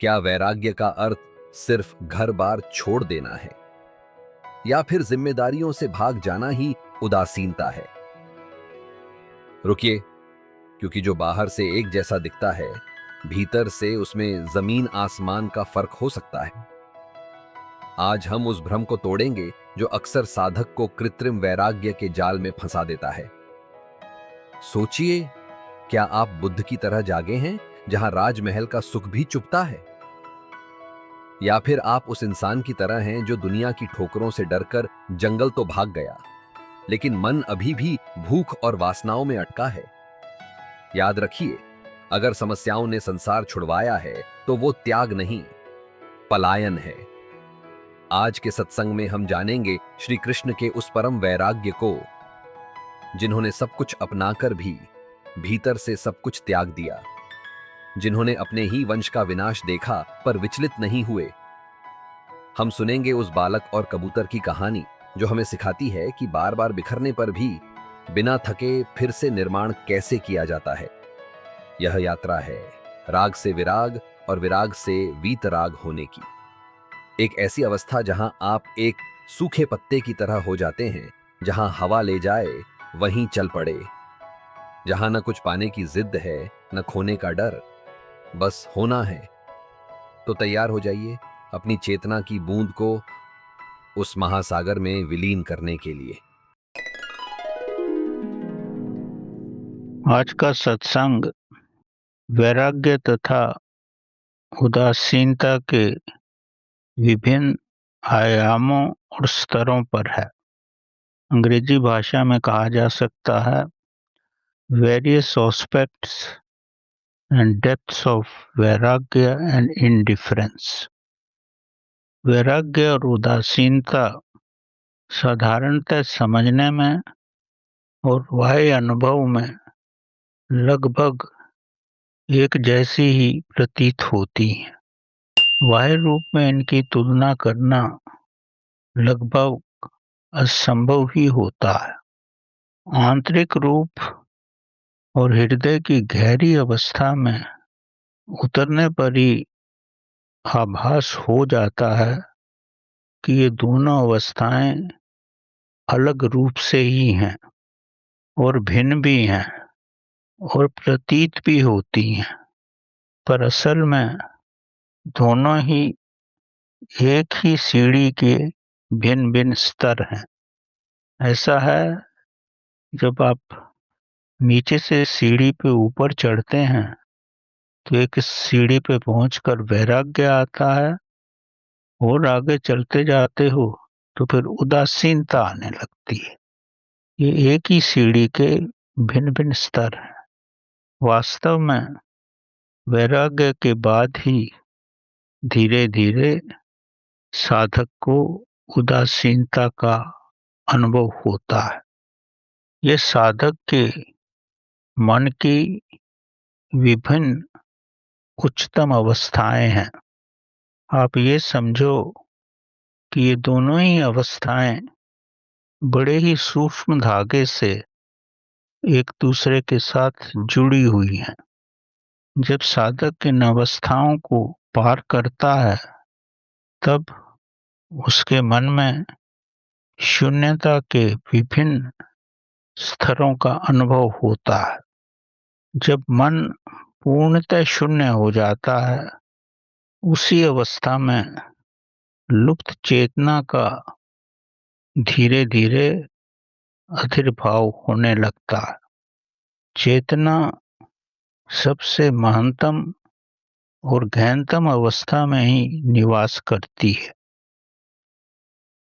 क्या वैराग्य का अर्थ सिर्फ घर बार छोड़ देना है, या फिर जिम्मेदारियों से भाग जाना ही उदासीनता है? रुकिए, क्योंकि जो बाहर से एक जैसा दिखता है, भीतर से उसमें जमीन आसमान का फर्क हो सकता है। आज हम उस भ्रम को तोड़ेंगे जो अक्सर साधक को कृत्रिम वैराग्य के जाल में फंसा देता है। सोचिए, क्या आप बुद्ध की तरह जागे हैं, जहां राजमहल का सुख भी चुपता है? या फिर आप उस इंसान की तरह हैं जो दुनिया की ठोकरों से डरकर जंगल तो भाग गया, लेकिन मन अभी भी भूख और वासनाओं में अटका है? याद रखिए, अगर समस्याओं ने संसार छुड़वाया है तो वो त्याग नहीं, पलायन है। आज के सत्संग में हम जानेंगे श्री कृष्ण के उस परम वैराग्य को, जिन्होंने सब कुछ अपनाकर भी भीतर से सब कुछ त्याग दिया, जिन्होंने अपने ही वंश का विनाश देखा पर विचलित नहीं हुए। हम सुनेंगे उस बालक और कबूतर की कहानी जो हमें सिखाती है कि बार बार बिखरने पर भी बिना थके फिर से निर्माण कैसे किया जाता है। यह यात्रा है राग से विराग और विराग से वीतराग होने की। एक ऐसी अवस्था जहां आप एक सूखे पत्ते की तरह हो जाते हैं, जहां हवा ले जाए वहीं चल पड़े, जहां न कुछ पाने की जिद है न खोने का डर, बस होना है। तो तैयार हो जाइए अपनी चेतना की बूंद को उस महासागर में विलीन करने के लिए। आज का सत्संग वैराग्य तथा उदासीनता के विभिन्न आयामों और स्तरों पर है। अंग्रेजी भाषा में कहा जा सकता है various aspects and depths of वैराग्य एंड इंडिफरेंस। वैराग्य और उदासीनता साधारणतः समझने में और बाह्य अनुभव में लगभग एक जैसी ही प्रतीत होती हैं। बाह्य रूप में इनकी तुलना करना लगभग असंभव ही होता है। आंतरिक रूप और हृदय की गहरी अवस्था में उतरने पर ही आभास हो जाता है कि ये दोनों अवस्थाएं अलग रूप से ही हैं और भिन्न भी हैं और प्रतीत भी होती हैं, पर असल में दोनों ही एक ही सीढ़ी के भिन्न भिन्न स्तर हैं। ऐसा है, जब आप नीचे से सीढ़ी पे ऊपर चढ़ते हैं तो एक सीढ़ी पे पहुंचकर वैराग्य आता है, और आगे चलते जाते हो तो फिर उदासीनता आने लगती है। ये एक ही सीढ़ी के भिन्न भिन्न स्तर हैं। वास्तव में वैराग्य के बाद ही धीरे धीरे साधक को उदासीनता का अनुभव होता है। ये साधक के मन की विभिन्न उच्चतम अवस्थाएं हैं। आप ये समझो कि ये दोनों ही अवस्थाएं बड़े ही सूक्ष्म धागे से एक दूसरे के साथ जुड़ी हुई हैं। जब साधक इन अवस्थाओं को पार करता है, तब उसके मन में शून्यता के विभिन्न स्तरों का अनुभव होता है। जब मन पूर्णतः शून्य हो जाता है, उसी अवस्था में लुप्त चेतना का धीरे धीरे आविर्भाव होने लगता है। चेतना सबसे महत्तम और गहनतम अवस्था में ही निवास करती है।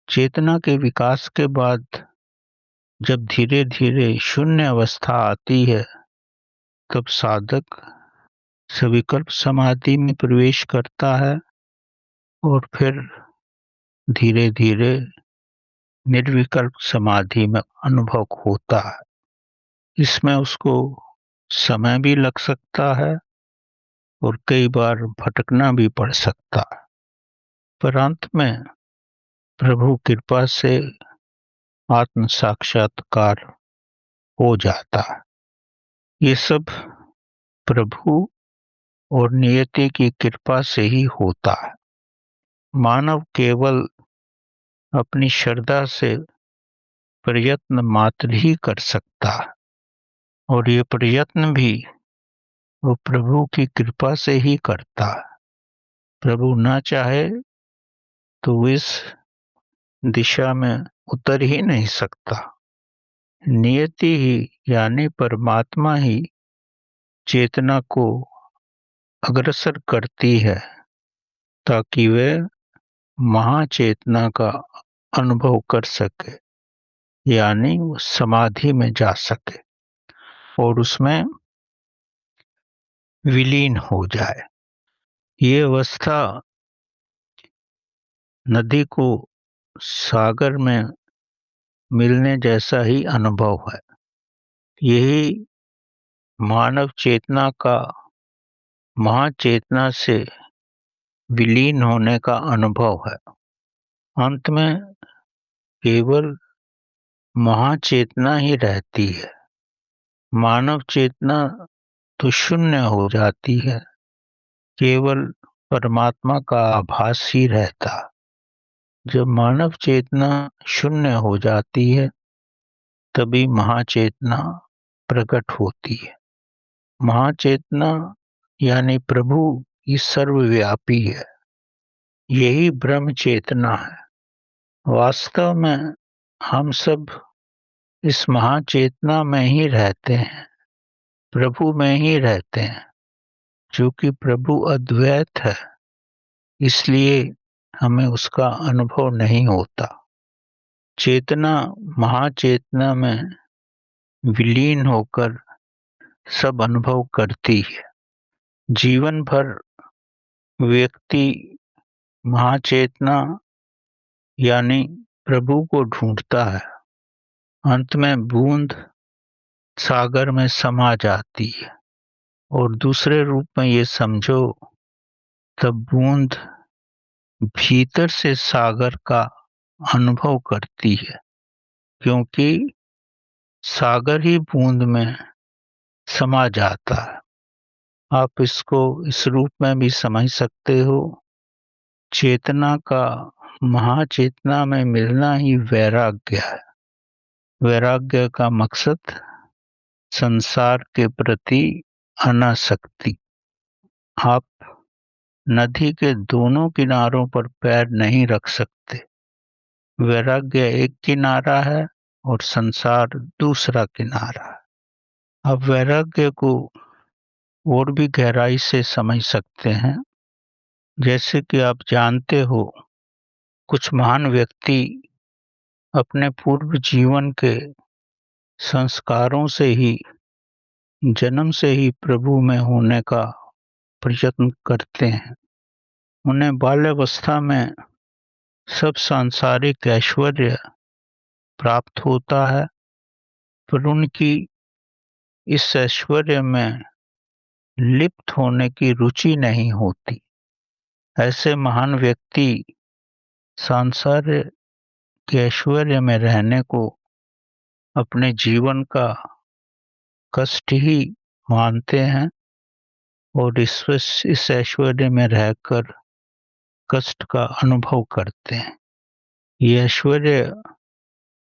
चेतना के विकास के बाद जब धीरे धीरे शून्य अवस्था आती है, तब साधक सविकल्प समाधि में प्रवेश करता है और फिर धीरे धीरे निर्विकल्प समाधि में अनुभव होता है। इसमें उसको समय भी लग सकता है और कई बार भटकना भी पड़ सकता है, पर अंत में प्रभु कृपा से आत्म साक्षात्कार हो जाता है। ये सब प्रभु और नियति की कृपा से ही होता है। मानव केवल अपनी श्रद्धा से प्रयत्न मात्र ही कर सकता है, और ये प्रयत्न भी वो प्रभु की कृपा से ही करता है। प्रभु ना चाहे तो वो इस दिशा में उतर ही नहीं सकता। नियति ही यानी परमात्मा ही चेतना को अग्रसर करती है ताकि वे महाचेतना का अनुभव कर सके, यानी वो समाधि में जा सके और उसमें विलीन हो जाए। ये अवस्था नदी को सागर में मिलने जैसा ही अनुभव है। यही मानव चेतना का महाचेतना से विलीन होने का अनुभव है। अंत में केवल महाचेतना ही रहती है। मानव चेतना तो शून्य हो जाती है, केवल परमात्मा का आभास ही रहता। जब मानव चेतना शून्य हो जाती है तभी महाचेतना प्रकट होती है। महाचेतना यानी प्रभु ही सर्वव्यापी है। यही ब्रह्म चेतना है। वास्तव में हम सब इस महाचेतना में ही रहते हैं, प्रभु में ही रहते हैं। क्योंकि प्रभु अद्वैत है, इसलिए हमें उसका अनुभव नहीं होता। चेतना महाचेतना में विलीन होकर सब अनुभव करती है। जीवन भर व्यक्ति महाचेतना यानी प्रभु को ढूंढता है। अंत में बूंद सागर में समा जाती है, और दूसरे रूप में ये समझो तब बूंद भीतर से सागर का अनुभव करती है, क्योंकि सागर ही बूंद में समा जाता है। आप इसको इस रूप में भी समझ सकते हो। चेतना का महाचेतना में मिलना ही वैराग्य है। वैराग्य का मकसद संसार के प्रति अनासक्ति। आप नदी के दोनों किनारों पर पैर नहीं रख सकते। वैराग्य एक किनारा है और संसार दूसरा किनारा है। आप वैराग्य को और भी गहराई से समझ सकते हैं। जैसे कि आप जानते हो, कुछ महान व्यक्ति अपने पूर्व जीवन के संस्कारों से ही, जन्म से ही प्रभु में होने का प्रयत्न करते हैं। उन्हें बाल्यावस्था में सब सांसारिक ऐश्वर्य प्राप्त होता है, पर उनकी इस ऐश्वर्य में लिप्त होने की रुचि नहीं होती। ऐसे महान व्यक्ति सांसार के ऐश्वर्य में रहने को अपने जीवन का कष्ट ही मानते हैं, और इस ऐश्वर्य में रहकर कष्ट का अनुभव करते हैं। ये ऐश्वर्य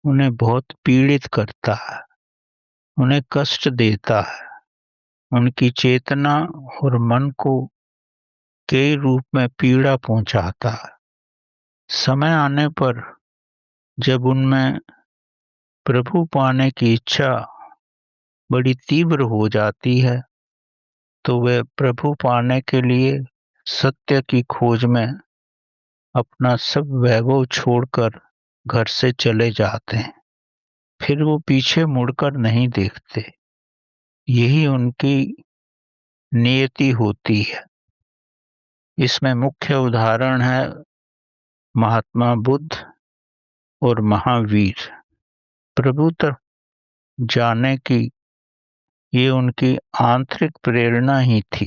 उन्हें बहुत पीड़ित करता है, उन्हें कष्ट देता है, उनकी चेतना और मन को कई रूप में पीड़ा पहुंचाता है। समय आने पर जब उनमें प्रभु पाने की इच्छा बड़ी तीव्र हो जाती है, तो वे प्रभु पाने के लिए सत्य की खोज में अपना सब वैभव छोड़कर घर से चले जाते हैं। फिर वो पीछे मुड़कर नहीं देखते। यही उनकी नियति होती है। इसमें मुख्य उदाहरण है महात्मा बुद्ध और महावीर। प्रभु तक जाने की ये उनकी आंतरिक प्रेरणा ही थी।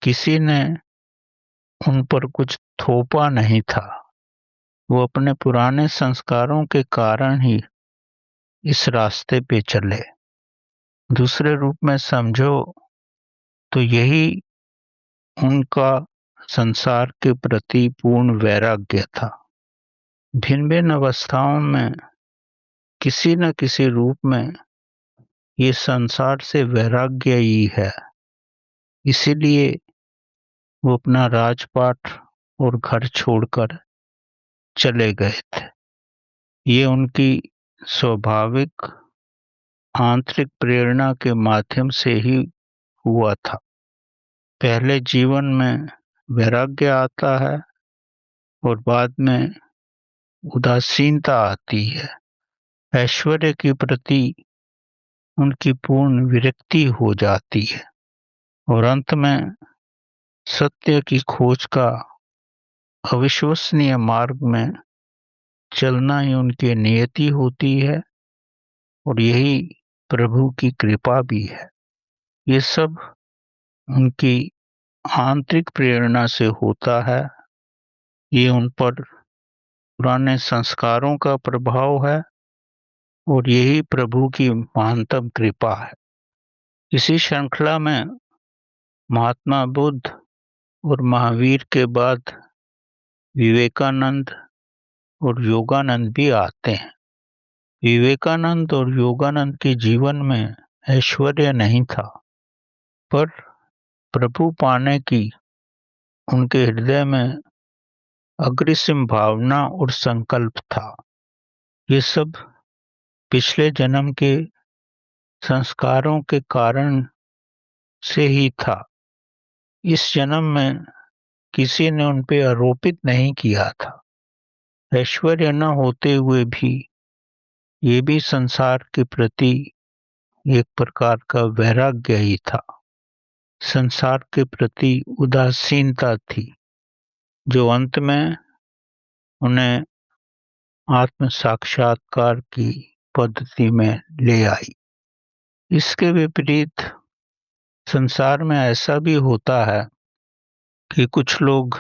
किसी ने उन पर कुछ थोपा नहीं था। वो अपने पुराने संस्कारों के कारण ही इस रास्ते पे चले। दूसरे रूप में समझो तो यही उनका संसार के प्रति पूर्ण वैराग्य था। भिन्न भिन्न अवस्थाओं में किसी न किसी रूप में ये संसार से वैराग्य ही है। इसीलिए वो अपना राजपाट और घर छोड़कर चले गए थे। ये उनकी स्वाभाविक आंतरिक प्रेरणा के माध्यम से ही हुआ था। पहले जीवन में वैराग्य आता है और बाद में उदासीनता आती है। ऐश्वर्य के प्रति उनकी पूर्ण विरक्ति हो जाती है और अंत में सत्य की खोज का अविश्वसनीय मार्ग में चलना ही उनकी नियति होती है और यही प्रभु की कृपा भी है। ये सब उनकी आंतरिक प्रेरणा से होता है। ये उन पर पुराने संस्कारों का प्रभाव है और यही प्रभु की महानतम कृपा है। इसी श्रृंखला में महात्मा बुद्ध और महावीर के बाद विवेकानंद और योगानंद भी आते हैं। विवेकानंद और योगानंद के जीवन में ऐश्वर्य नहीं था, पर प्रभु पाने की उनके हृदय में अग्रिम भावना और संकल्प था। ये सब पिछले जन्म के संस्कारों के कारण से ही था। इस जन्म में किसी ने उन पे आरोपित नहीं किया था। ऐश्वर्य न होते हुए भी ये भी संसार के प्रति एक प्रकार का वैराग्य ही था। संसार के प्रति उदासीनता थी जो अंत में उन्हें आत्म साक्षात्कार की पद्धति में ले आई। इसके विपरीत संसार में ऐसा भी होता है कि कुछ लोग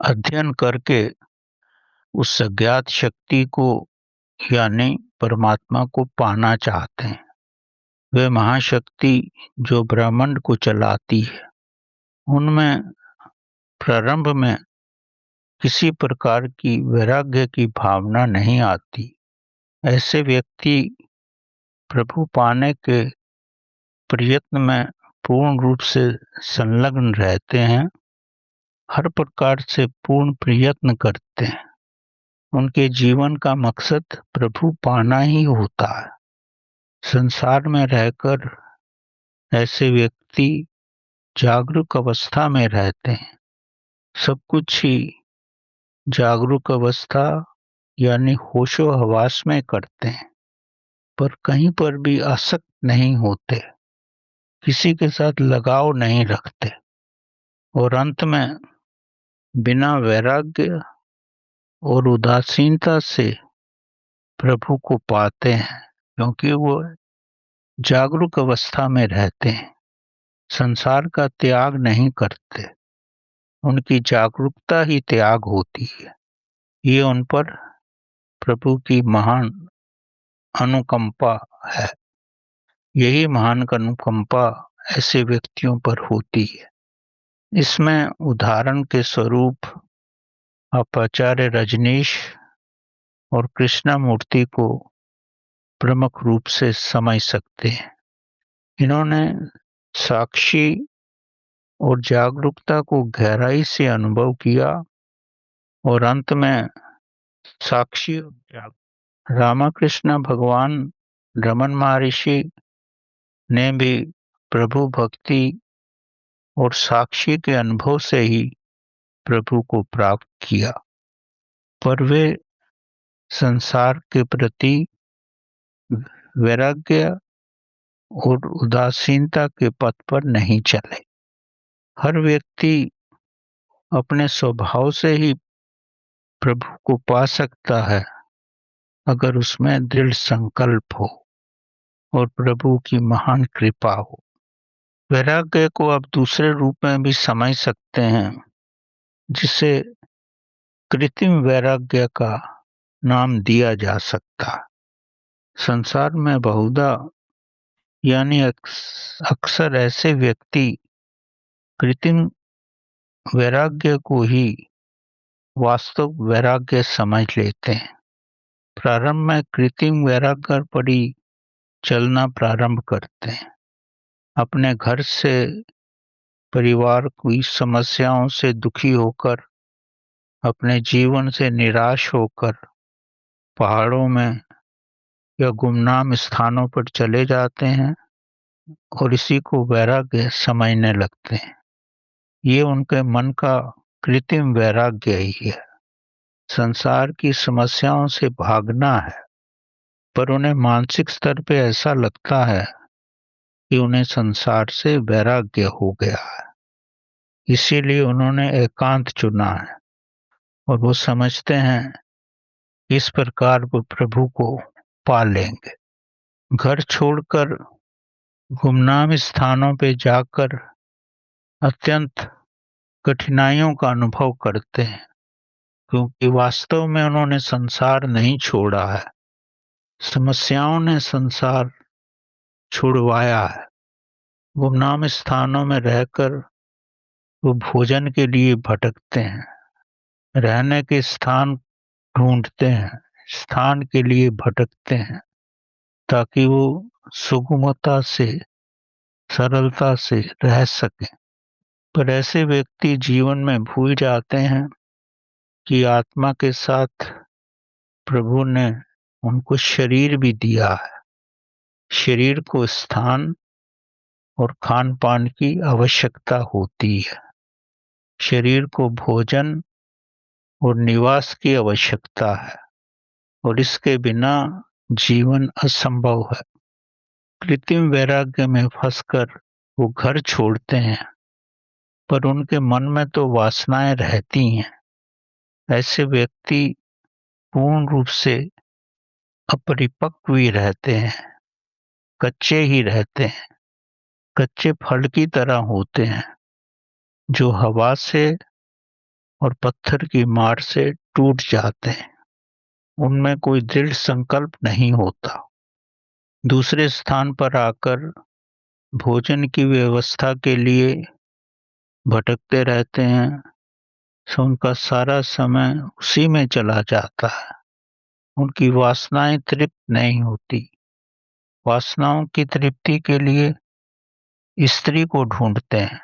अध्ययन करके उस अज्ञात शक्ति को यानी परमात्मा को पाना चाहते हैं। वे महाशक्ति जो ब्रह्मांड को चलाती है, उनमें प्रारंभ में किसी प्रकार की वैराग्य की भावना नहीं आती। ऐसे व्यक्ति प्रभु पाने के प्रयत्न में पूर्ण रूप से संलग्न रहते हैं, हर प्रकार से पूर्ण प्रयत्न करते हैं। उनके जीवन का मकसद प्रभु पाना ही होता है। संसार में रहकर ऐसे व्यक्ति जागरूक अवस्था में रहते हैं। सब कुछ ही जागरूक अवस्था यानी होशो हवास में करते हैं, पर कहीं पर भी आसक्त नहीं होते, किसी के साथ लगाव नहीं रखते और अंत में बिना वैराग्य और उदासीनता से प्रभु को पाते हैं, क्योंकि वो जागरूक अवस्था में रहते हैं, संसार का त्याग नहीं करते। उनकी जागरूकता ही त्याग होती है। ये उन पर प्रभु की महान अनुकंपा है। यही महान अनुकंपा ऐसे व्यक्तियों पर होती है। इसमें उदाहरण के स्वरूप आप आचार्य रजनीश और कृष्णमूर्ति को प्रमुख रूप से समझ सकते हैं। इन्होंने साक्षी और जागरूकता को गहराई से अनुभव किया और अंत में साक्षी रामकृष्ण भगवान रमन महर्षि ने भी प्रभु भक्ति और साक्षी के अनुभव से ही प्रभु को प्राप्त किया, पर वे संसार के प्रति वैराग्य और उदासीनता के पथ पर नहीं चले। हर व्यक्ति अपने स्वभाव से ही प्रभु को पा सकता है अगर उसमें दृढ़ संकल्प हो और प्रभु की महान कृपा हो। वैराग्य को आप दूसरे रूप में भी समझ सकते हैं, जिसे कृत्रिम वैराग्य का नाम दिया जा सकता है। संसार में बहुधा यानी अक्सर ऐसे व्यक्ति कृत्रिम वैराग्य को ही वास्तव वैराग्य समझ लेते हैं। प्रारंभ में कृत्रिम वैराग्य पर ही चलना प्रारंभ करते हैं। अपने घर से, परिवार की समस्याओं से दुखी होकर, अपने जीवन से निराश होकर पहाड़ों में या गुमनाम स्थानों पर चले जाते हैं और इसी को वैराग्य समझने लगते हैं। ये उनके मन का कृत्रिम वैराग्य ही है। संसार की समस्याओं से भागना है, पर उन्हें मानसिक स्तर पे ऐसा लगता है कि उन्हें संसार से वैराग्य हो गया है। इसीलिए उन्होंने एकांत चुना है और वो समझते हैं इस प्रकार वो प्रभु को पा लेंगे। घर छोड़कर गुमनाम स्थानों पे जाकर अत्यंत कठिनाइयों का अनुभव करते हैं, क्योंकि वास्तव में उन्होंने संसार नहीं छोड़ा है, समस्याओं ने संसार छुड़वाया है। गुमनाम स्थानों में रहकर वो भोजन के लिए भटकते हैं, रहने के स्थान ढूंढते हैं, स्थान के लिए भटकते हैं, ताकि वो सुगमता से, सरलता से रह सकें। पर ऐसे व्यक्ति जीवन में भूल जाते हैं कि आत्मा के साथ प्रभु ने उनको शरीर भी दिया है। शरीर को स्थान और खान पान की आवश्यकता होती है। शरीर को भोजन और निवास की आवश्यकता है, और इसके बिना जीवन असंभव है। कृत्रिम वैराग्य में फंसकर वो घर छोड़ते हैं, पर उनके मन में तो वासनाएं रहती हैं। ऐसे व्यक्ति पूर्ण रूप से अपरिपक्व ही रहते हैं, कच्चे ही रहते हैं, कच्चे फल की तरह होते हैं जो हवा से और पत्थर की मार से टूट जाते हैं। उनमें कोई दृढ़ संकल्प नहीं होता। दूसरे स्थान पर आकर भोजन की व्यवस्था के लिए भटकते रहते हैं, सो उनका सारा समय उसी में चला जाता है। उनकी वासनाएं तृप्त नहीं होती। वासनाओं की तृप्ति के लिए स्त्री को ढूंढते हैं,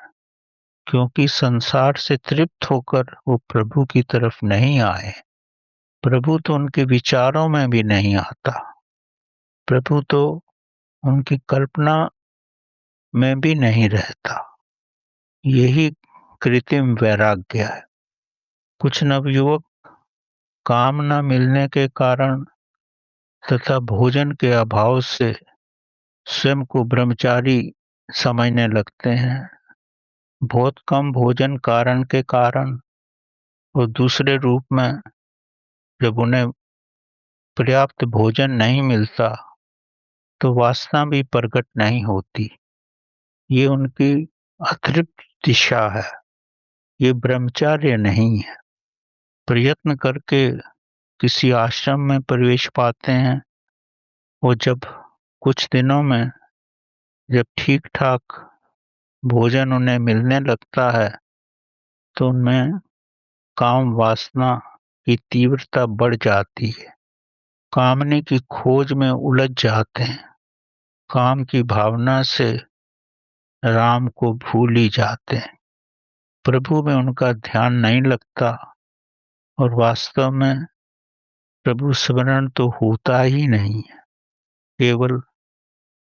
क्योंकि संसार से तृप्त होकर वो प्रभु की तरफ नहीं आए। प्रभु तो उनके विचारों में भी नहीं आता। प्रभु तो उनकी कल्पना में भी नहीं रहता। यही कृत्रिम वैराग्य है। कुछ नवयुवक काम न मिलने के कारण तथा भोजन के अभाव से स्वयं को ब्रह्मचारी समझने लगते हैं। बहुत कम भोजन कारण के कारण और दूसरे रूप में जब उन्हें पर्याप्त भोजन नहीं मिलता तो वासना भी प्रकट नहीं होती। ये उनकी अतृप्त दिशा है, ये ब्रह्मचर्य नहीं है। प्रयत्न करके किसी आश्रम में प्रवेश पाते हैं और जब कुछ दिनों में जब ठीक ठाक भोजन उन्हें मिलने लगता है तो उनमें काम वासना की तीव्रता बढ़ जाती है। कामने की खोज में उलझ जाते हैं। काम की भावना से राम को भूल ही जाते हैं। प्रभु में उनका ध्यान नहीं लगता और वास्तव में प्रभु स्मरण तो होता ही नहीं है। केवल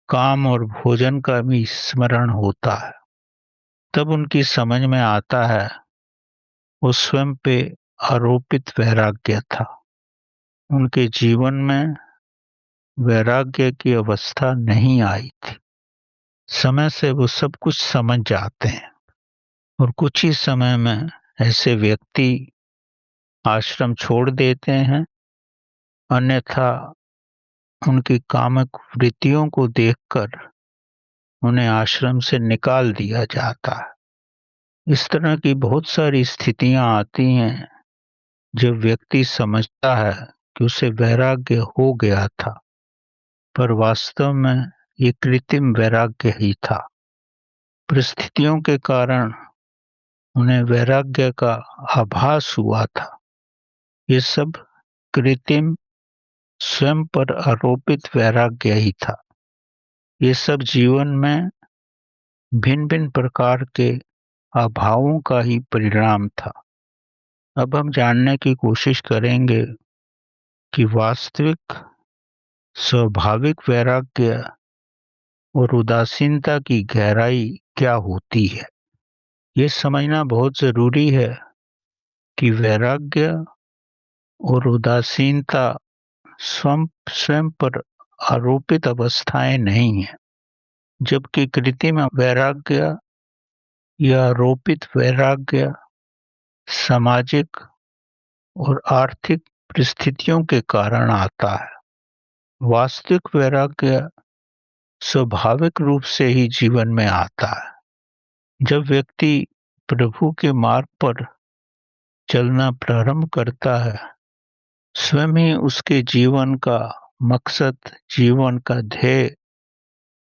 काम और भोजन का भी स्मरण होता है। तब उनकी समझ में आता है वो स्वयं पे आरोपित वैराग्य था। उनके जीवन में वैराग्य की अवस्था नहीं आई थी। समय से वो सब कुछ समझ जाते हैं और कुछ ही समय में ऐसे व्यक्ति आश्रम छोड़ देते हैं, अन्यथा उनकी कामक वृत्तियों को देखकर उन्हें आश्रम से निकाल दिया जाता है। इस तरह की बहुत सारी स्थितियां आती हैं जब व्यक्ति समझता है कि उसे वैराग्य हो गया था, पर वास्तव में ये कृत्रिम वैराग्य ही था। परिस्थितियों के कारण उन्हें वैराग्य का आभास हुआ था। ये सब कृत्रिम, स्वयं पर आरोपित वैराग्य ही था। ये सब जीवन में भिन्न भिन्न प्रकार के अभावों का ही परिणाम था। अब हम जानने की कोशिश करेंगे कि वास्तविक स्वाभाविक वैराग्य और उदासीनता की गहराई क्या होती है। ये समझना बहुत जरूरी है कि वैराग्य और उदासीनता स्वयं स्वयं पर आरोपित अवस्थाएं नहीं है, जबकि कृत्रिम वैराग्य या आरोपित वैराग्य सामाजिक और आर्थिक परिस्थितियों के कारण आता है। वास्तविक वैराग्य स्वाभाविक रूप से ही जीवन में आता है। जब व्यक्ति प्रभु के मार्ग पर चलना प्रारंभ करता है, स्वयं ही उसके जीवन का मकसद, जीवन का ध्येय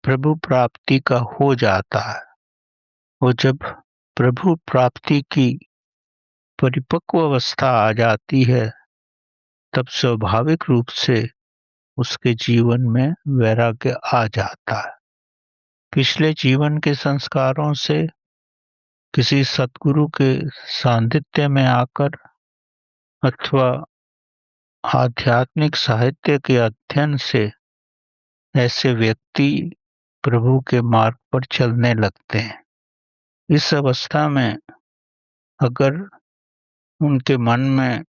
प्रभु प्राप्ति का हो जाता है। और जब प्रभु प्राप्ति की परिपक्व अवस्था आ जाती है, तब स्वाभाविक रूप से उसके जीवन में वैराग्य आ जाता है। पिछले जीवन के संस्कारों से, किसी सद्गुरु के सान्निध्य में आकर अथवा आध्यात्मिक साहित्य के अध्ययन से ऐसे व्यक्ति प्रभु के मार्ग पर चलने लगते हैं। इस अवस्था में अगर उनके मन में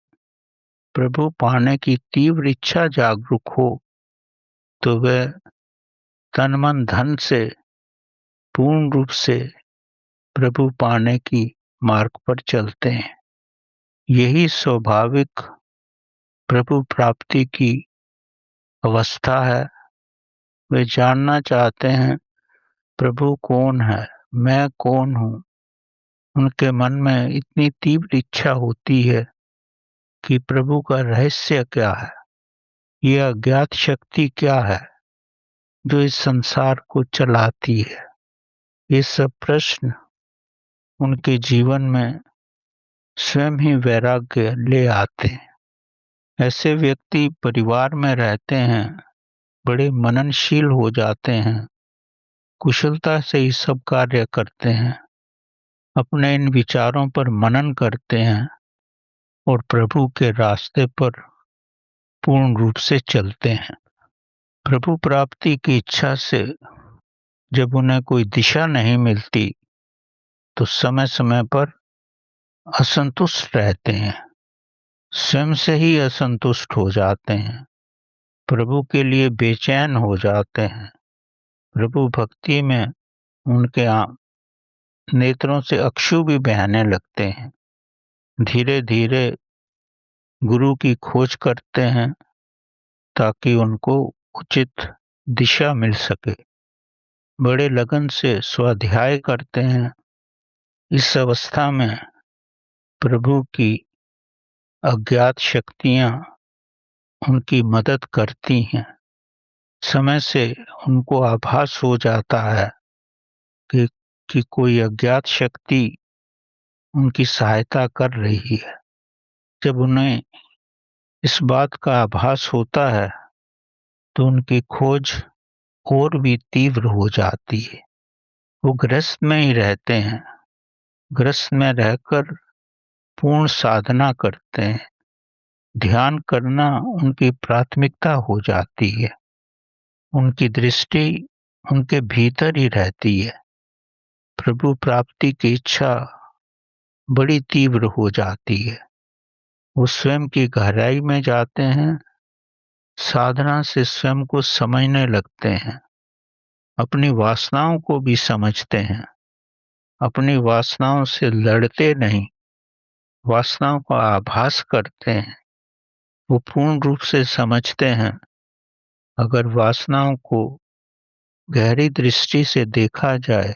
प्रभु पाने की तीव्र इच्छा जागरूक हो, तो वे तन मन धन से पूर्ण रूप से प्रभु पाने की मार्ग पर चलते हैं। यही स्वाभाविक प्रभु प्राप्ति की अवस्था है। वे जानना चाहते हैं प्रभु कौन है, मैं कौन हूँ। उनके मन में इतनी तीव्र इच्छा होती है कि प्रभु का रहस्य क्या है, यह अज्ञात शक्ति क्या है जो इस संसार को चलाती है। ये सब प्रश्न उनके जीवन में स्वयं ही वैराग्य ले आते हैं। ऐसे व्यक्ति परिवार में रहते हैं, बड़े मननशील हो जाते हैं, कुशलता से ही सब कार्य करते हैं, अपने इन विचारों पर मनन करते हैं और प्रभु के रास्ते पर पूर्ण रूप से चलते हैं। प्रभु प्राप्ति की इच्छा से जब उन्हें कोई दिशा नहीं मिलती, तो समय समय पर असंतुष्ट रहते हैं, स्वयं से ही असंतुष्ट हो जाते हैं, प्रभु के लिए बेचैन हो जाते हैं। प्रभु भक्ति में उनके नेत्रों से अश्रु भी बहने लगते हैं। धीरे धीरे गुरु की खोज करते हैं ताकि उनको उचित दिशा मिल सके। बड़े लगन से स्वाध्याय करते हैं। इस अवस्था में प्रभु की अज्ञात शक्तियां उनकी मदद करती हैं। समय से उनको आभास हो जाता है कि कोई अज्ञात शक्ति उनकी सहायता कर रही है। जब उन्हें इस बात का आभास होता है, तो उनकी खोज और भी तीव्र हो जाती है। वो गृहस्थ में ही रहते हैं, गृहस्थ में रहकर पूर्ण साधना करते हैं। ध्यान करना उनकी प्राथमिकता हो जाती है। उनकी दृष्टि उनके भीतर ही रहती है। प्रभु प्राप्ति की इच्छा बड़ी तीव्र हो जाती है। वो स्वयं की गहराई में जाते हैं, साधना से स्वयं को समझने लगते हैं, अपनी वासनाओं को भी समझते हैं। अपनी वासनाओं से लड़ते नहीं, वासनाओं का आभास करते हैं। वो पूर्ण रूप से समझते हैं, अगर वासनाओं को गहरी दृष्टि से देखा जाए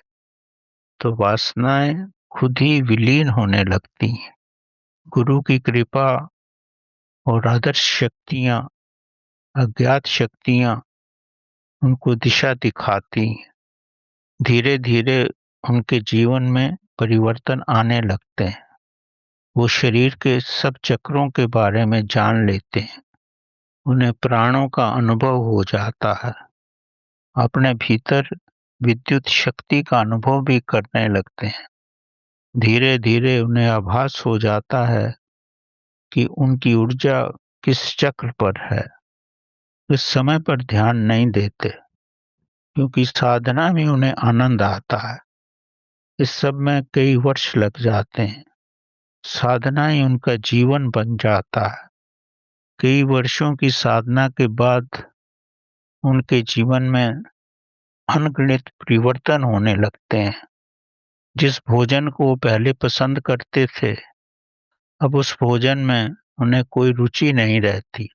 तो वासनाएं खुद ही विलीन होने लगती हैं। गुरु की कृपा और आदर्श शक्तियां, अज्ञात शक्तियां उनको दिशा दिखाती हैं। धीरे धीरे उनके जीवन में परिवर्तन आने लगते हैं। वो शरीर के सब चक्रों के बारे में जान लेते हैं। उन्हें प्राणों का अनुभव हो जाता है। अपने भीतर विद्युत शक्ति का अनुभव भी करने लगते हैं। धीरे धीरे उन्हें आभास हो जाता है कि उनकी ऊर्जा किस चक्र पर है। इस समय पर ध्यान नहीं देते क्योंकि साधना में उन्हें आनंद आता है। इस सब में कई वर्ष लग जाते हैं। साधना ही उनका जीवन बन जाता है। कई वर्षों की साधना के बाद उनके जीवन में अनगिनत परिवर्तन होने लगते हैं। जिस भोजन को वो पहले पसंद करते थे, अब उस भोजन में उन्हें कोई रुचि नहीं रहती।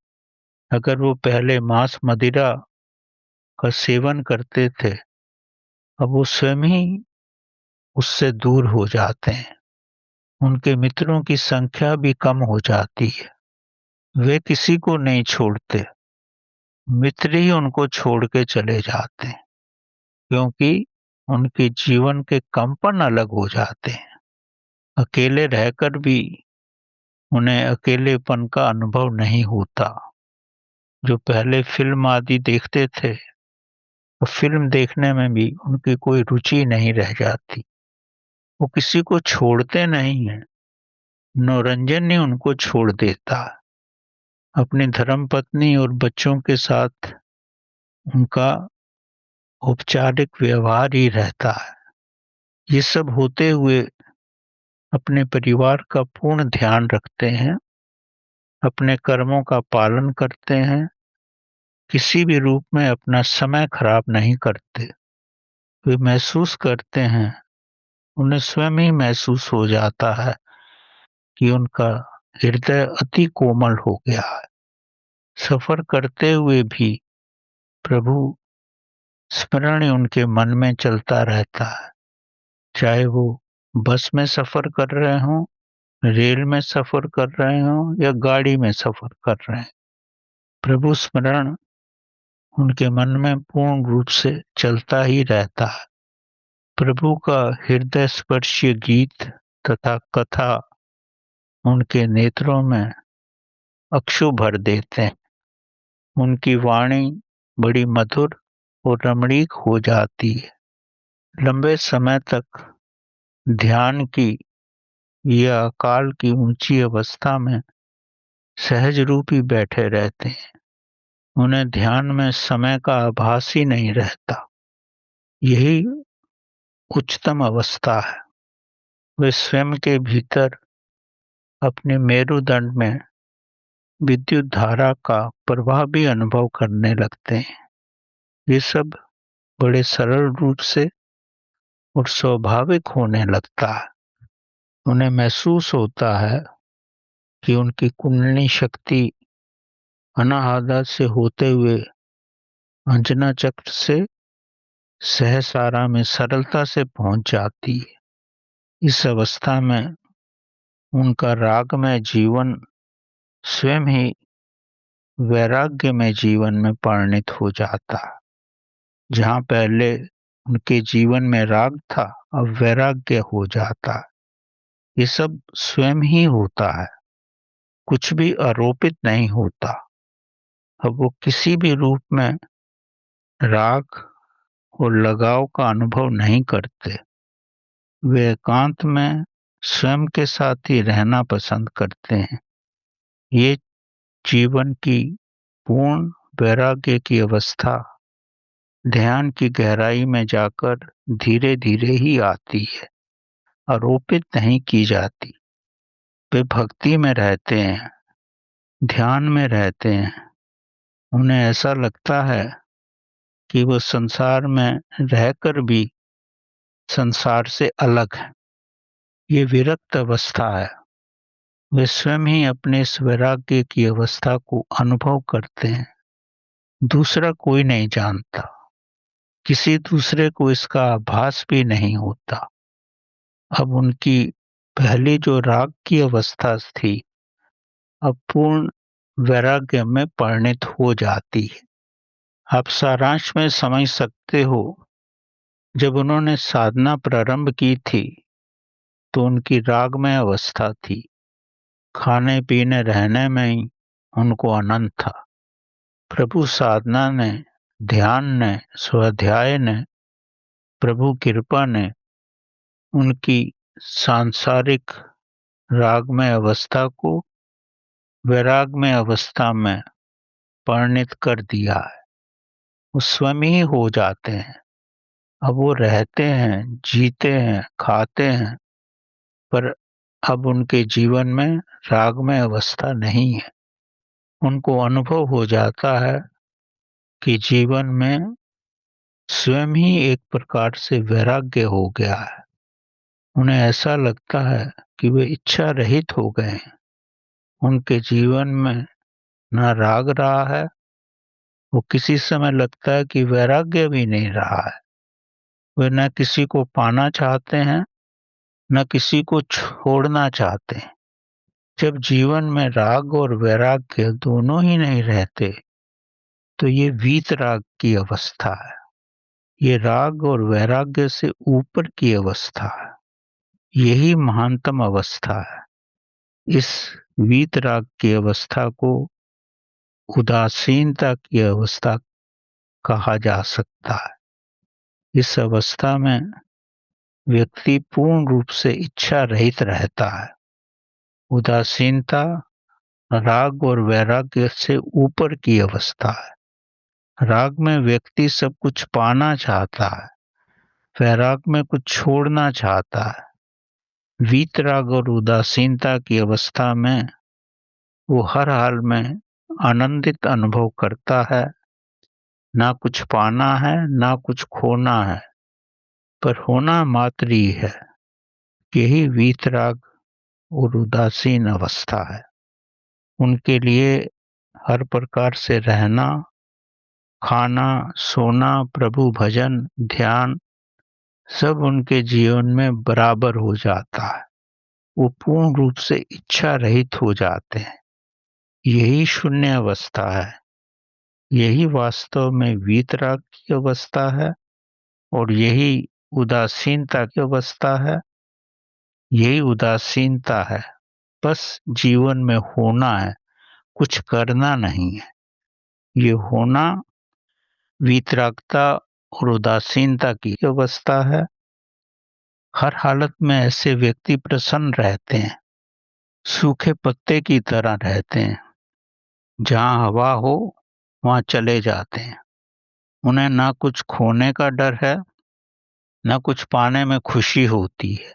अगर वो पहले मांस मदिरा का सेवन करते थे, अब वो स्वयं ही उससे दूर हो जाते हैं। उनके मित्रों की संख्या भी कम हो जाती है। वे किसी को नहीं छोड़ते, मित्र ही उनको छोड़ के चले जाते हैं, क्योंकि उनके जीवन के कंपन अलग हो जाते हैं। अकेले रहकर भी उन्हें अकेलेपन का अनुभव नहीं होता। जो पहले फिल्म आदि देखते थे, अब फिल्म देखने में भी उनकी कोई रुचि नहीं रह जाती। वो किसी को छोड़ते नहीं हैं, मनोरंजन ही उनको छोड़ देता है। अपनी धर्मपत्नी और बच्चों के साथ उनका औपचारिक व्यवहार ही रहता है। ये सब होते हुए अपने परिवार का पूर्ण ध्यान रखते हैं, अपने कर्मों का पालन करते हैं, किसी भी रूप में अपना समय खराब नहीं करते। वे महसूस करते हैं, उन्हें स्वयं ही महसूस हो जाता है कि उनका हृदय अति कोमल हो गया है। सफर करते हुए भी प्रभु स्मरण ही उनके मन में चलता रहता है। चाहे वो बस में सफर कर रहे हों, रेल में सफर कर रहे हों या गाड़ी में सफर कर रहे हैं, प्रभु स्मरण उनके मन में पूर्ण रूप से चलता ही रहता है। प्रभु का हृदय स्पर्शी गीत तथा कथा उनके नेत्रों में अश्रु भर देते हैं। उनकी वाणी बड़ी मधुर और रमणीक हो जाती है। लंबे समय तक ध्यान की या अकाल की ऊंची अवस्था में सहज रूप ही बैठे रहते हैं। उन्हें ध्यान में समय का आभास ही नहीं रहता। यही उच्चतम अवस्था है। वे स्वयं के भीतर अपने मेरुदंड में विद्युत धारा का प्रवाह भी अनुभव करने लगते हैं। ये सब बड़े सरल रूप से और स्वाभाविक होने लगता है। उन्हें महसूस होता है कि उनकी कुंडली शक्ति अनाहत से होते हुए अंजना चक्र से सहसारा में सरलता से पहुंच जाती है। इस अवस्था में उनका रागमय जीवन स्वयं ही वैराग्यमय जीवन में परिणत हो जाता है। जहाँ पहले उनके जीवन में राग था, अब वैराग्य हो जाता है। ये सब स्वयं ही होता है, कुछ भी आरोपित नहीं होता। अब वो किसी भी रूप में राग और लगाव का अनुभव नहीं करते। वे एकांत में स्वयं के साथ ही रहना पसंद करते हैं। ये जीवन की पूर्ण वैराग्य की अवस्था ध्यान की गहराई में जाकर धीरे धीरे ही आती है, आरोपित नहीं की जाती। वे भक्ति में रहते हैं, ध्यान में रहते हैं। उन्हें ऐसा लगता है कि वो संसार में रहकर भी संसार से अलग है। ये विरक्त अवस्था है। वे स्वयं ही अपने इस वैराग्य की अवस्था को अनुभव करते हैं। दूसरा कोई नहीं जानता, किसी दूसरे को इसका आभास भी नहीं होता। अब उनकी पहली जो राग की अवस्था थी, अब पूर्ण वैराग्य में परिणत हो जाती है। आप सारांश में समझ सकते हो, जब उन्होंने साधना प्रारंभ की थी, तो उनकी रागमय अवस्था थी। खाने पीने रहने में ही उनको आनंद था। प्रभु साधना ने, ध्यान ने, स्वाध्याय ने, प्रभु कृपा ने उनकी सांसारिक रागमय अवस्था को वैरागमय अवस्था में परिणित कर दिया है। वो स्वयं ही हो जाते हैं। अब वो रहते हैं, जीते हैं, खाते हैं, पर अब उनके जीवन में रागमय अवस्था नहीं है। उनको अनुभव हो जाता है कि जीवन में स्वयं ही एक प्रकार से वैराग्य हो गया है। उन्हें ऐसा लगता है कि वे इच्छा रहित हो गए हैं। उनके जीवन में न राग रहा है, वो किसी समय लगता है कि वैराग्य भी नहीं रहा है। वे न किसी को पाना चाहते हैं, न किसी को छोड़ना चाहते हैं। जब जीवन में राग और वैराग्य दोनों ही नहीं रहते, तो ये वीतराग की अवस्था है। ये राग और वैराग्य से ऊपर की अवस्था है। यही महानतम अवस्था है। इस वीतराग की अवस्था को उदासीनता की अवस्था कहा जा सकता है। इस अवस्था में व्यक्ति पूर्ण रूप से इच्छा रहित रहता है। उदासीनता राग और वैराग्य से ऊपर की अवस्था है। राग में व्यक्ति सब कुछ पाना चाहता है, वैराग में कुछ छोड़ना चाहता है। वीतराग और उदासीनता की अवस्था में वो हर हाल में आनंदित अनुभव करता है। ना कुछ पाना है, ना कुछ खोना है, पर होना मात्र ही है। यही वीतराग और उदासीन अवस्था है। उनके लिए हर प्रकार से रहना, खाना, सोना, प्रभु भजन, ध्यान सब उनके जीवन में बराबर हो जाता है। वो पूर्ण रूप से इच्छा रहित हो जाते हैं। यही शून्य अवस्था है। यही वास्तव में वीतराग की अवस्था है और यही उदासीनता की अवस्था है। यही उदासीनता है। बस जीवन में होना है, कुछ करना नहीं है। ये होना वीतरागता और उदासीनता की अवस्था है। हर हालत में ऐसे व्यक्ति प्रसन्न रहते हैं, सूखे पत्ते की तरह रहते हैं। जहाँ हवा हो वहाँ चले जाते हैं। उन्हें ना कुछ खोने का डर है, ना कुछ पाने में खुशी होती है।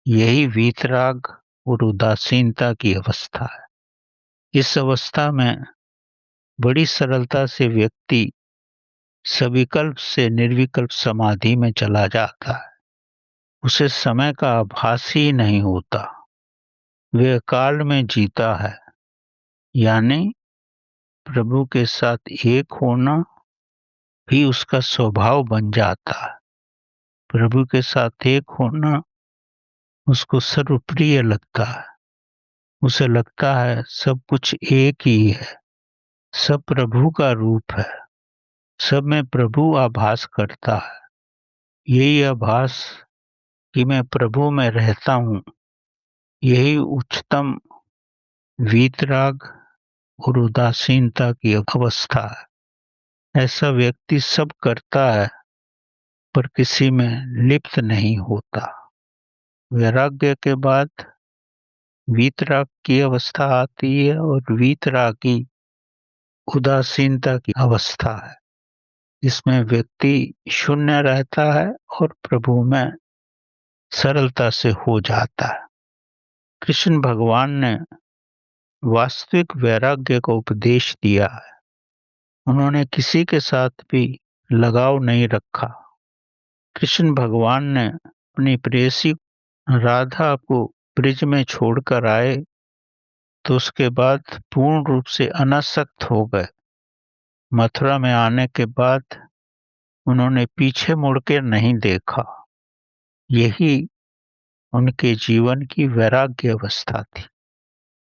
यही वीतराग और उदासीनता की अवस्था है। इस अवस्था में बड़ी सरलता से व्यक्ति सविकल्प से निर्विकल्प समाधि में चला जाता है। उसे समय का आभास ही नहीं होता। वह काल में जीता है, यानी प्रभु के साथ एक होना भी उसका स्वभाव बन जाता है। प्रभु के साथ एक होना उसको सर्वप्रिय लगता है। उसे लगता है सब कुछ एक ही है, सब प्रभु का रूप है, सब में प्रभु आभास करता है। यही आभास कि मैं प्रभु में रहता हूँ, यही उच्चतम वीतराग और उदासीनता की अवस्था है। ऐसा व्यक्ति सब करता है पर किसी में लिप्त नहीं होता। वैराग्य के बाद वीतराग की अवस्था आती है और वीतरागी उदासीनता की अवस्था है। इसमें व्यक्ति शून्य रहता है और प्रभु में सरलता से हो जाता है। कृष्ण भगवान ने वास्तविक वैराग्य को उपदेश दिया है। उन्होंने किसी के साथ भी लगाव नहीं रखा। कृष्ण भगवान ने अपनी प्रेयसी राधा को ब्रिज में छोड़कर आए तो उसके बाद पूर्ण रूप से अनासक्त हो गए। मथुरा में आने के बाद उन्होंने पीछे मुड़ के नहीं देखा। यही उनके जीवन की वैराग्य अवस्था थी।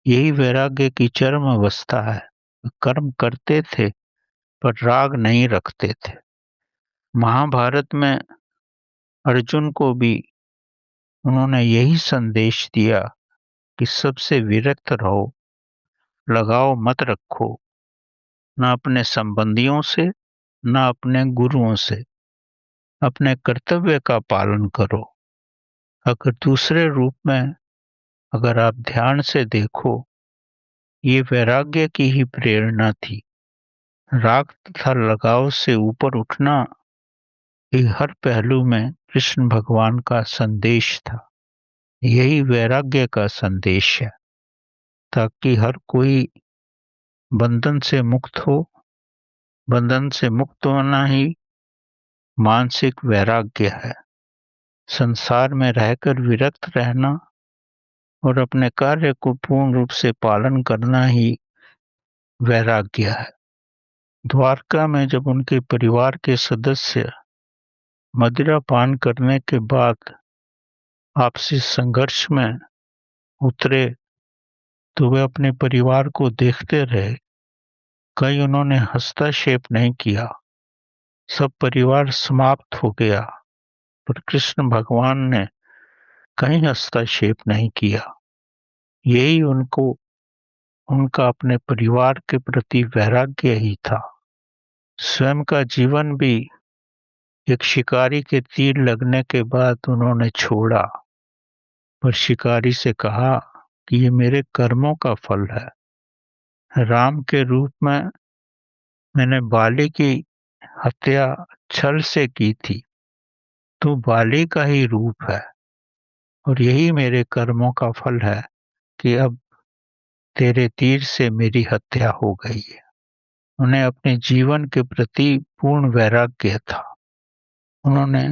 यही वैराग्य की चरम अवस्था है। कर्म करते थे पर राग नहीं रखते थे। महाभारत में अर्जुन को भी उन्होंने यही संदेश दिया कि सबसे विरक्त रहो, लगाव मत रखो, न अपने संबंधियों से, न अपने गुरुओं से। अपने कर्तव्य का पालन करो। अगर दूसरे रूप में अगर आप ध्यान से देखो, ये वैराग्य की ही प्रेरणा थी। राग तथा लगाव से ऊपर उठना, ये हर पहलू में कृष्ण भगवान का संदेश था। यही वैराग्य का संदेश है, ताकि हर कोई बंधन से मुक्त हो। बंधन से मुक्त होना ही मानसिक वैराग्य है। संसार में रहकर विरक्त रहना और अपने कार्य को पूर्ण रूप से पालन करना ही वैराग्य है। द्वारका में जब उनके परिवार के सदस्य मदिरा पान करने के बाद आपसी संघर्ष में उतरे, तो वे अपने परिवार को देखते रहे। कहीं उन्होंने हस्तक्षेप नहीं किया। सब परिवार समाप्त हो गया, पर कृष्ण भगवान ने कहीं हस्तक्षेप नहीं किया। यही उनका अपने परिवार के प्रति वैराग्य ही था। स्वयं का जीवन भी एक शिकारी के तीर लगने के बाद उन्होंने छोड़ा, पर शिकारी से कहा कि ये मेरे कर्मों का फल है। राम के रूप में मैंने बाली की हत्या छल से की थी, तू बाली का ही रूप है, और यही मेरे कर्मों का फल है कि अब तेरे तीर से मेरी हत्या हो गई है। उन्हें अपने जीवन के प्रति पूर्ण वैराग्य था। उन्होंने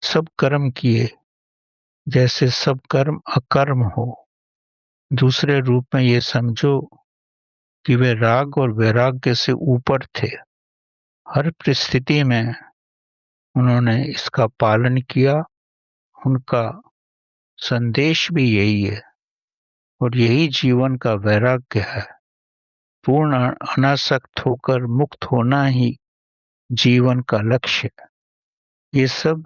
सब कर्म किए जैसे सब कर्म अकर्म हो। दूसरे रूप में ये समझो कि वे राग और वैराग्य से ऊपर थे। हर परिस्थिति में उन्होंने इसका पालन किया। उनका संदेश भी यही है, और यही जीवन का वैराग्य है। पूर्ण अनासक्त होकर मुक्त होना ही जीवन का लक्ष्य है। ये सब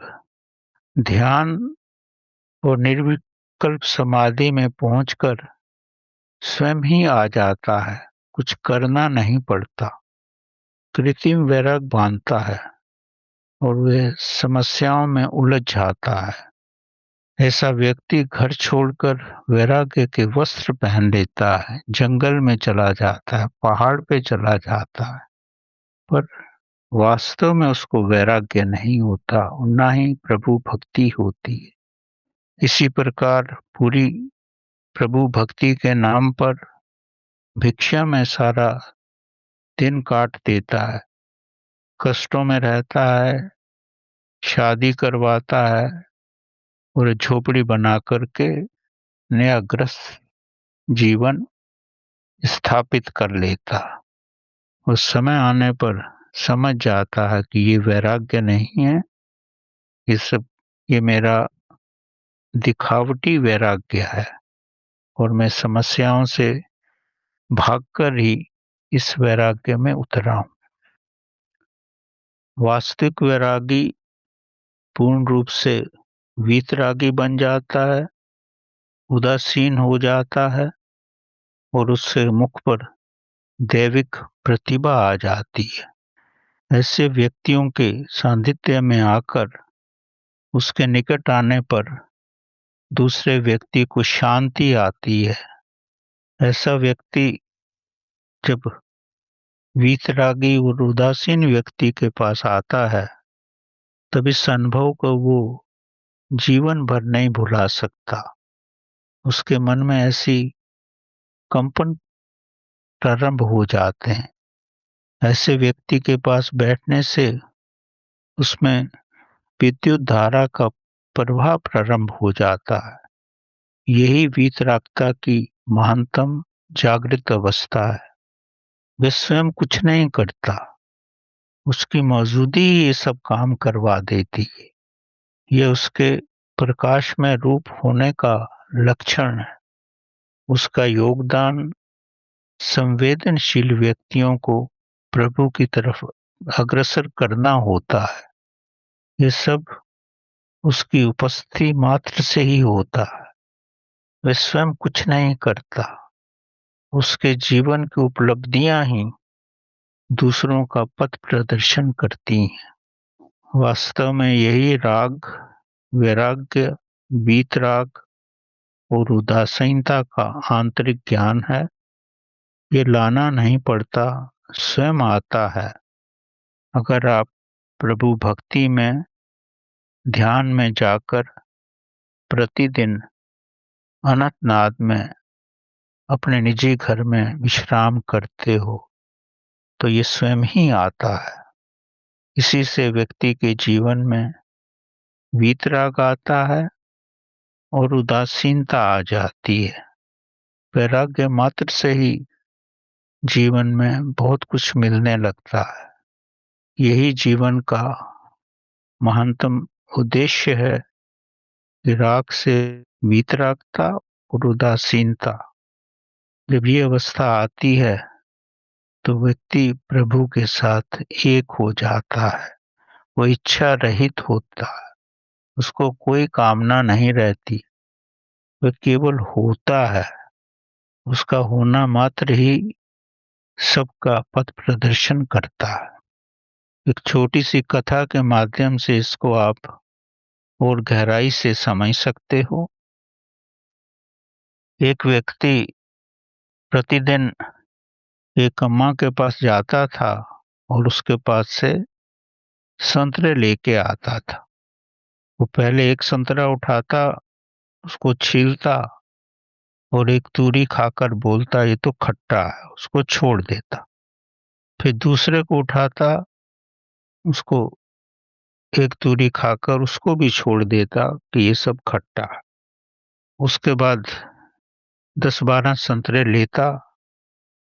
ध्यान और निर्विकल्प समाधि में पहुंचकर स्वयं ही आ जाता है। कुछ करना नहीं पड़ता। कृत्रिम वैराग बांधता है और वह समस्याओं में उलझ जाता है। ऐसा व्यक्ति घर छोड़कर वैराग्य के वस्त्र पहन लेता है, जंगल में चला जाता है, पहाड़ पे चला जाता है, पर वास्तव में उसको वैराग्य नहीं होता, और ना ही प्रभु भक्ति होती है। इसी प्रकार पूरी प्रभु भक्ति के नाम पर भिक्षा में सारा दिन काट देता है, कष्टों में रहता है, शादी करवाता है और झोपड़ी बना करके नया ग्रस्त जीवन स्थापित कर लेता। उस समय आने पर समझ जाता है कि ये वैराग्य नहीं है, ये मेरा दिखावटी वैराग्य है, और मैं समस्याओं से भागकर ही इस वैराग्य में उतरा हूं। वास्तविक वैरागी पूर्ण रूप से वीतरागी बन जाता है, उदासीन हो जाता है, और उससे मुख पर दैविक प्रतिभा आ जाती है। ऐसे व्यक्तियों के सान्निध्य में आकर, उसके निकट आने पर दूसरे व्यक्ति को शांति आती है। ऐसा व्यक्ति जब वीतरागी और उदासीन व्यक्ति के पास आता है, तब इस अनुभव को वो जीवन भर नहीं भुला सकता। उसके मन में ऐसी कंपन प्रारंभ हो जाते हैं। ऐसे व्यक्ति के पास बैठने से उसमें विद्युत धारा का प्रवाह प्रारंभ हो जाता है। यही वीतरागता की महानतम जागृत अवस्था है। वह स्वयं कुछ नहीं करता, उसकी मौजूदगी ही ये सब काम करवा देती है। यह उसके प्रकाश में रूप होने का लक्षण है। उसका योगदान संवेदनशील व्यक्तियों को प्रभु की तरफ अग्रसर करना होता है। ये सब उसकी उपस्थिति मात्र से ही होता है। वह स्वयं कुछ नहीं करता। उसके जीवन की उपलब्धियां ही दूसरों का पथ प्रदर्शन करती हैं। वास्तव में यही राग, वैराग्य, वीतराग और उदासीनता का आंतरिक ज्ञान है। ये लाना नहीं पड़ता, स्वयं आता है। अगर आप प्रभु भक्ति में, ध्यान में जाकर प्रतिदिन अनंतनाद में अपने निजी घर में विश्राम करते हो तो ये स्वयं ही आता है। इसी से व्यक्ति के जीवन में वीतराग आता है और उदासीनता आ जाती है। वैराग्य मात्र से ही जीवन में बहुत कुछ मिलने लगता है। यही जीवन का महानतम उद्देश्य है कि राग से वीतरागता और उदासीनता, जब ये अवस्था आती है तो व्यक्ति प्रभु के साथ एक हो जाता है। वो इच्छा रहित होता है, उसको कोई कामना नहीं रहती, वह केवल होता है। उसका होना मात्र ही सबका पथ प्रदर्शन करता है। एक छोटी सी कथा के माध्यम से इसको आप और गहराई से समझ सकते हो। एक व्यक्ति प्रतिदिन एक अम्मा के पास जाता था और उसके पास से संतरे लेके आता था। वो पहले एक संतरा उठाता, उसको छीलता और एक तूरी खाकर बोलता ये तो खट्टा है, उसको छोड़ देता। फिर दूसरे को उठाता, उसको एक तूरी खाकर उसको भी छोड़ देता कि ये सब खट्टा है। उसके बाद 10-12 संतरे लेता,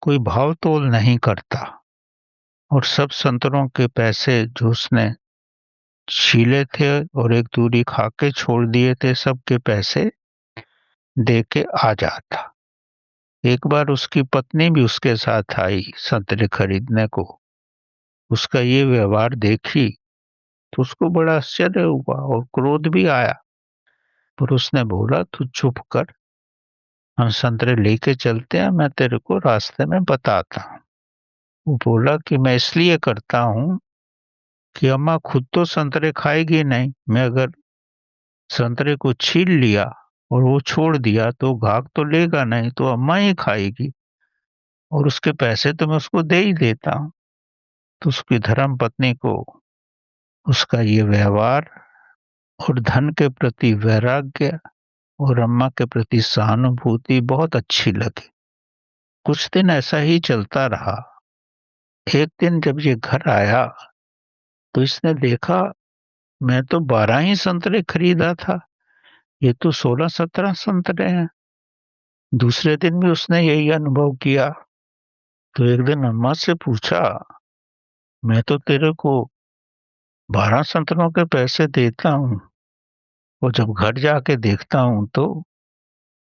कोई भाव तोल नहीं करता और सब संतरों के पैसे जो उसने छीले थे और एक तूरी खा के छोड़ दिए थे, सबके पैसे दे के आ जाता। एक बार उसकी पत्नी भी उसके साथ आई संतरे खरीदने को। उसका ये व्यवहार देखी तो उसको बड़ा आश्चर्य हुआ और क्रोध भी आया, पर उसने बोला तू चुप कर, हम संतरे लेके चलते हैं, मैं तेरे को रास्ते में बताता हूँ। वो बोला कि मैं इसलिए करता हूँ कि अम्मा खुद तो संतरे खाएगी नहीं, मैं अगर संतरे को छील लिया और वो छोड़ दिया तो घाक तो लेगा नहीं, तो अम्मा ही खाएगी और उसके पैसे तो मैं उसको दे ही देता हूँ। तो उसकी धर्म पत्नी को उसका ये व्यवहार और धन के प्रति वैराग्य और अम्मा के प्रति सहानुभूति बहुत अच्छी लगी। कुछ दिन ऐसा ही चलता रहा। एक दिन जब ये घर आया तो इसने देखा मैं तो 12 ही संतरे खरीदा था, ये तो 16-17 संतरे हैं। दूसरे दिन भी उसने यही अनुभव किया। तो एक दिन अम्मा से पूछा, मैं तो तेरे को 12 संतरों के पैसे देता हूँ और जब घर जाके देखता हूँ तो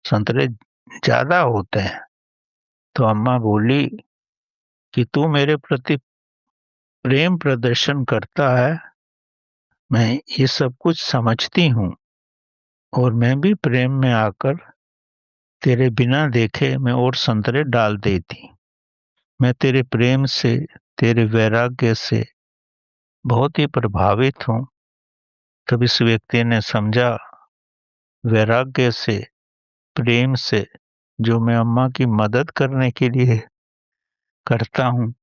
संतरे ज्यादा होते हैं। तो अम्मा बोली कि तू मेरे प्रति प्रेम प्रदर्शन करता है, मैं ये सब कुछ समझती हूँ और मैं भी प्रेम में आकर तेरे बिना देखे मैं और संतरे डाल देती। मैं तेरे प्रेम से, तेरे वैराग्य से बहुत ही प्रभावित हूँ। तब इस व्यक्ति ने समझा, वैराग्य से, प्रेम से जो मैं अम्मा की मदद करने के लिए करता हूँ,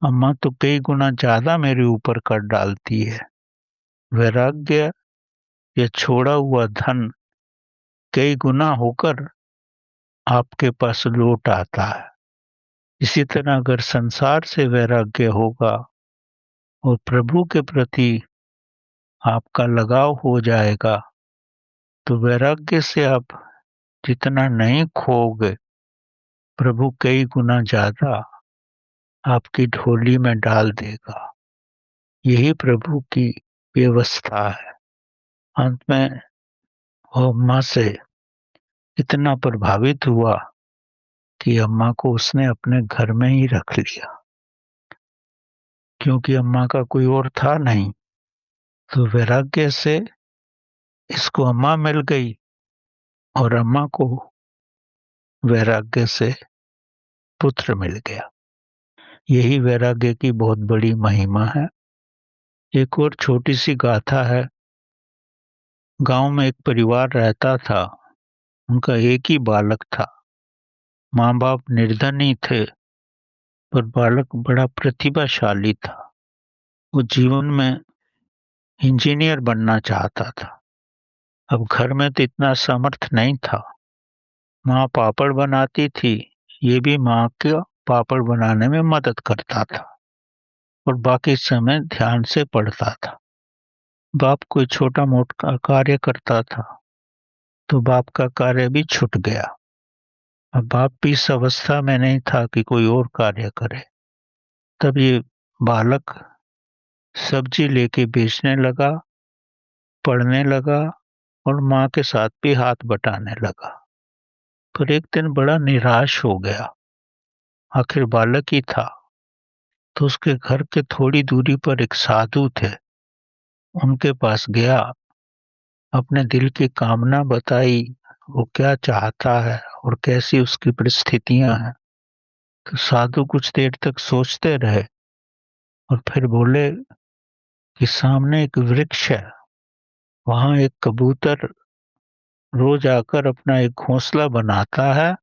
अम्मा तो कई गुना ज्यादा मेरे ऊपर कर डालती है। वैराग्य या छोड़ा हुआ धन कई गुना होकर आपके पास लौट आता है। इसी तरह अगर संसार से वैराग्य होगा और प्रभु के प्रति आपका लगाव हो जाएगा तो वैराग्य से आप जितना नहीं खोओगे, प्रभु कई गुना ज्यादा आपकी झोली में डाल देगा। यही प्रभु की व्यवस्था है। अंत में वो अम्मा से इतना प्रभावित हुआ कि अम्मा को उसने अपने घर में ही रख लिया, क्योंकि अम्मा का कोई और था नहीं। तो वैराग्य से इसको अम्मा मिल गई और अम्मा को वैराग्य से पुत्र मिल गया। यही वैराग्य की बहुत बड़ी महिमा है। एक और छोटी सी गाथा है। गांव में एक परिवार रहता था। उनका एक ही बालक था। माँ बाप निर्धन ही थे, पर बालक बड़ा प्रतिभाशाली था। वो जीवन में इंजीनियर बनना चाहता था। अब घर में तो इतना सामर्थ्य नहीं था। माँ पापड़ बनाती थी, ये भी माँ के पापड़ बनाने में मदद करता था और बाकी समय ध्यान से पढ़ता था। बाप कोई छोटा मोटा कार्य करता था तो बाप का कार्य भी छूट गया। अब बाप भी इस अवस्था में नहीं था कि कोई और कार्य करे। तब ये बालक सब्जी लेके बेचने लगा, पढ़ने लगा और माँ के साथ भी हाथ बटाने लगा। पर एक दिन बड़ा निराश हो गया। आखिर बालक ही था। तो उसके घर के थोड़ी दूरी पर एक साधु थे। उनके पास गया, अपने दिल की कामना बताई, वो क्या चाहता है और कैसी उसकी परिस्थितियां हैं। तो साधु कुछ देर तक सोचते रहे और फिर बोले कि सामने एक वृक्ष है, वहां एक कबूतर रोज आकर अपना एक घोंसला बनाता है,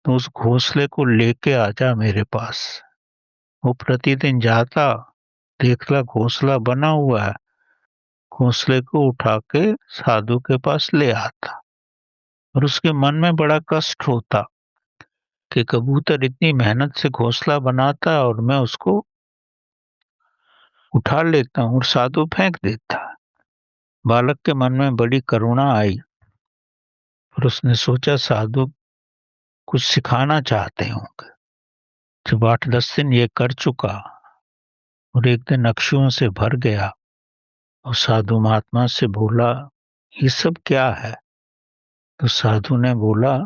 तो उस घोंसले को लेके आजा मेरे पास। वो प्रतिदिन जाता, देखता घोंसला बना हुआ है, घोंसले को उठा के साधु के पास ले आता। और उसके मन में बड़ा कष्ट होता कि कबूतर इतनी मेहनत से घोंसला बनाता है और मैं उसको उठा लेता हूँ और साधु फेंक देता है। बालक के मन में बड़ी करुणा आई और उसने सोचा साधु कुछ सिखाना चाहते होंगे। जब 8-10 दिन ये कर चुका और एक दिन अक्षुओं से भर गया और साधु महात्मा से बोला, ये सब क्या है? तो साधु ने बोला,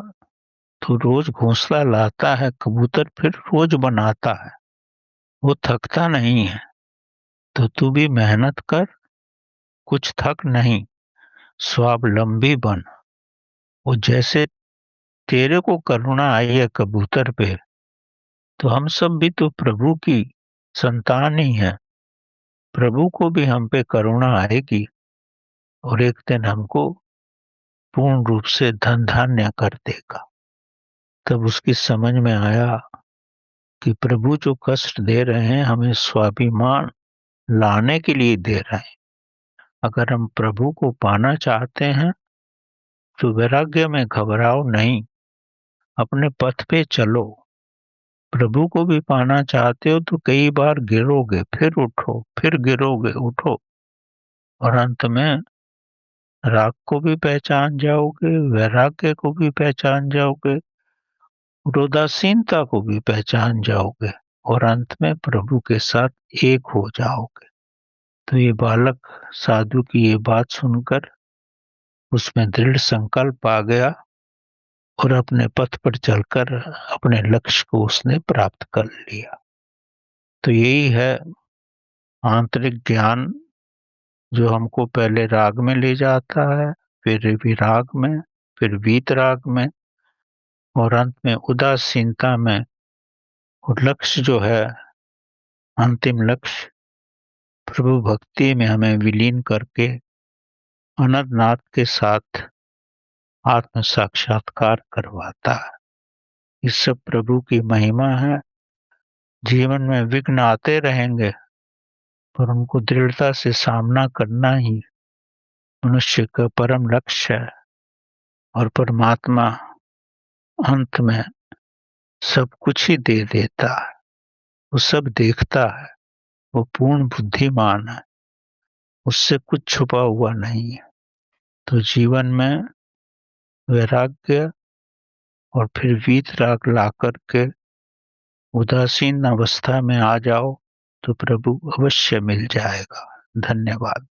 तू रोज घोंसला लाता है कबूतर, फिर रोज बनाता है, वो थकता नहीं है, तो तू भी मेहनत कर, कुछ थक नहीं, स्वावलंबी बन। वो जैसे तेरे को करुणा आई है कबूतर पे, तो हम सब भी तो प्रभु की संतान ही है। प्रभु को भी हम पे करुणा आएगी और एक दिन हमको पूर्ण रूप से धन धान्य कर देगा। तब उसकी समझ में आया कि प्रभु जो कष्ट दे रहे हैं हमें स्वाभिमान लाने के लिए दे रहे हैं। अगर हम प्रभु को पाना चाहते हैं तो वैराग्य में घबराओ नहीं, अपने पथ पे चलो। प्रभु को भी पाना चाहते हो तो कई बार गिरोगे, फिर उठो, फिर गिरोगे, उठो, और अंत में राग को भी पहचान जाओगे, वैराग्य को भी पहचान जाओगे, और उदासीनता को भी पहचान जाओगे और अंत में प्रभु के साथ एक हो जाओगे। तो ये बालक साधु की ये बात सुनकर उसमें दृढ़ संकल्प आ गया और अपने पथ पर चलकर अपने लक्ष्य को उसने प्राप्त कर लिया। तो यही है आंतरिक ज्ञान, जो हमको पहले राग में ले जाता है, फिर विराग में, फिर वीतराग में और अंत में उदासीनता में। और लक्ष्य जो है, अंतिम लक्ष्य प्रभु भक्ति में हमें विलीन करके अनंतनाथ के साथ आत्म साक्षात्कार करवाता है। इस सब प्रभु की महिमा है। जीवन में विघ्न आते रहेंगे, पर उनको दृढ़ता से सामना करना ही मनुष्य का परम लक्ष्य है। और परमात्मा अंत में सब कुछ ही दे देता है। वो सब देखता है, वो पूर्ण बुद्धिमान है, उससे कुछ छुपा हुआ नहीं है। तो जीवन में वैराग्य और फिर वीतराग ला करके उदासीन अवस्था में आ जाओ तो प्रभु अवश्य मिल जाएगा। धन्यवाद।